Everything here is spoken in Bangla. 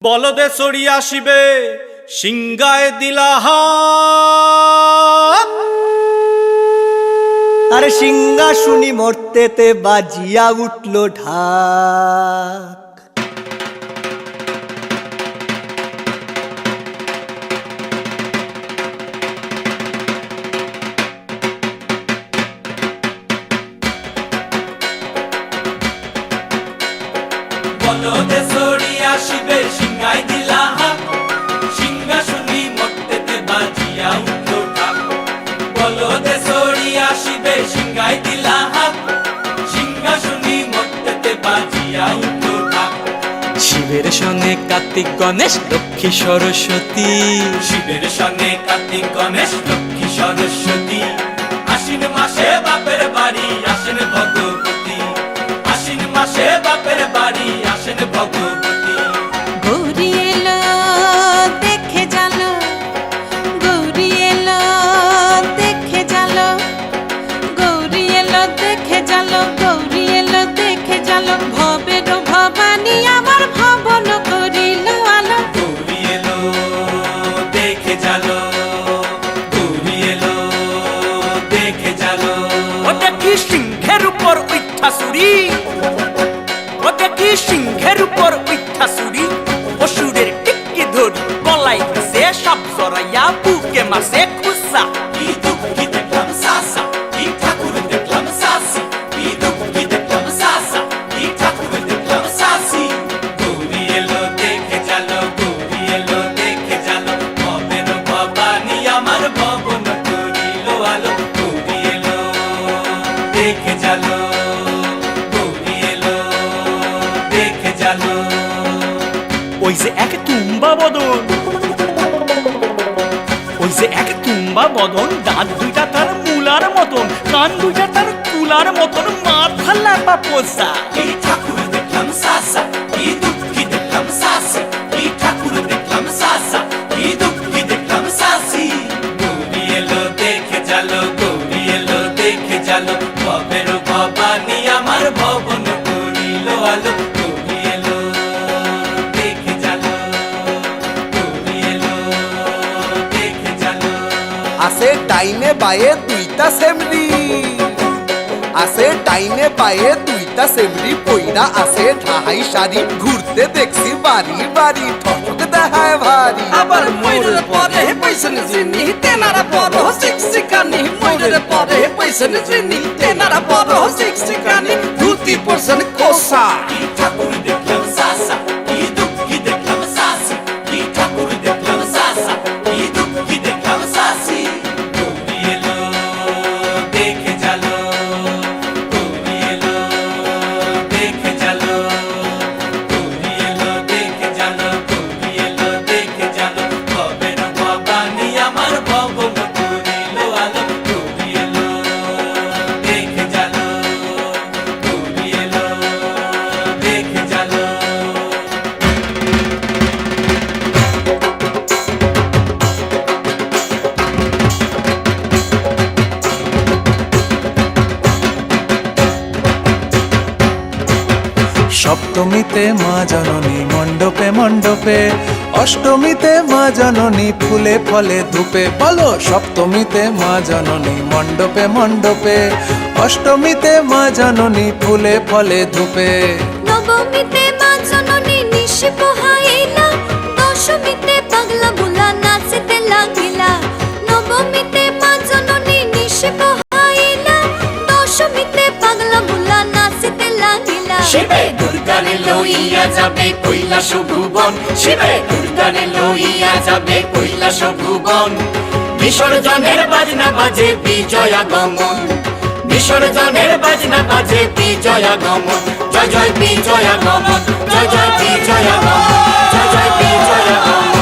বলদে চড়ি আসিবে সিংগায় দিলাহা। আরে সিংহা শুনি মরতেতে বাজিয়া উঠল ঢাক। বলদে চড়ি আসিবে সিংগায় দিলাহা, সিংহা শুনি মরতেতে বাজিয়া উঠল ঢাক। বলদে চড়ি আসিবে সিংগায় দিলাহা, সিংহা শুনি মরতেতে বাজিয়া উঠল ঢাক। শিবের সঙ্গে কার্তিক গণেশ লক্ষ্মী সরস্বতী, শিবের সঙ্গে কার্তিক গণেশ লক্ষ্মী সরস্বতী। আশ্বিন মাসে বাপের বাড়ি আসেন ভগবতী, আশ্বিন মাসে বাপের বাড়ি আসেন ভগবতী। গৌরী এলো দেখে জালো, গৌরী এলো দেখে জালো, গৌরী এলো দেখে জালো, গৌরী এলো দেখে জালো। ভবের ভবানী আমার ভবন করিল আলো। গৌরী এলো দেখে জালো, গৌরী এলো দেখে জালো। ওটা কি সিংহের উপর উঠা চুরি, ওটা কি সিংহের উপর উঠা চুরি। অসুরের টিক্কি ধরি গলায় গেছে সব জড়াইয়া বুকে মাসে খুসা। কি দুঃখী দেখলাম সাসা, কি ঠাকুর দেখলাম সাসি, কি দুঃখী দেখলাম সাসা, কি ঠাকুর দেখলাম সাসি। গৌরী এলো দেখে জালো, গৌরী এলো দেখে জালো। ভবের ভবানী আমার ভবন করিল আলো। গৌরী এলো দেখে জালো, গৌরী এলো দেখে জালো। ওই যে এক তুম্বা বদন, ওই যে এক তুম্বা বদন, দাঁত দুইটা তার মূলার মতন, কান দুইটা তার তুলার মতন, মাথা লাপা পোষা। কি ঠাকুর দেখলাম সাসা, কি দুঃখী দেখলাম সাসি, কি ঠাকুর দেখলাম সাসা, কি দুঃখী দেখলাম সাসি। গৌরী এলো দেখে জালো, গৌরী এলো দেখে জালো। ভবের ভবানী আমার ভবন করিল আলো। গৌরী এলো দেখে জালো, গৌরী এলো দেখে জালো। আছে ডাইনে বায়ে দুইটা সেমরি, আছে ডাইনে বায়ে দুইটা সেমরি। পইরা আছে ঢাহাই শাড়ি, ঘুরতে দেখছি বাড়ি বাড়ি, ঠক দেখায় ভারী। আবার ময়ূরের পরে পয়সন জিনি তেনারা বড় শিক্ষিকানি, ময়ূরের পরে পয়সন জিনি তেনারা বড় শিক্ষিকানি। ধুতি পরছেন কোসা, কি ঠাকুর দেখলাম সাসা, কি দুঃখী দেখলাম সাসি, কি ঠাকুর দেখলাম সাসা, কি দুঃখী দেখলাম সাসি। গৌরী এলো দেখে জালো, গৌরী এলো দেখে জালো, গৌরী এলো দেখে জালো, গৌরী এলো দেখে জালো। ভবের ভবানী আমার ভবন করিল আলো। গৌরী এলো দেখে জালো, গৌরী এলো দেখে জালো। সপ্তমীতে মা জননী মণ্ডপে মণ্ডপে, অষ্টমীতে মা জননী ফুলে ফলে ধূপে। বলো সপ্তমীতে মা জননী মণ্ডপে মণ্ডপে, অষ্টমীতে মা জননী ফুলে ফলে ধূপে। নবমীতে মা জননী নিশি পোহাইলা, দশমীতে পাগলা বুলা নাচতে লাগিলা। নবমীতে মা জননী নিশি পোহাইলা, দশমীতে পাগলা বুলা নাচতে লাগিলা। শিবে দুর্গারে লইয়া যাবে কৈলাস ভুবন, শিবে দুর্গারে লইয়া যাবে কৈলাস ভুবন। বিসর্জনের বাজনা বাজে বিজয়াগমন, বিসর্জনের বাজনা বাজে বিজয়াগমন। জয় জয় বিজয়াগমন, জয় জয় বিজয়াগমন, জয় জয় বিজয়াগমন।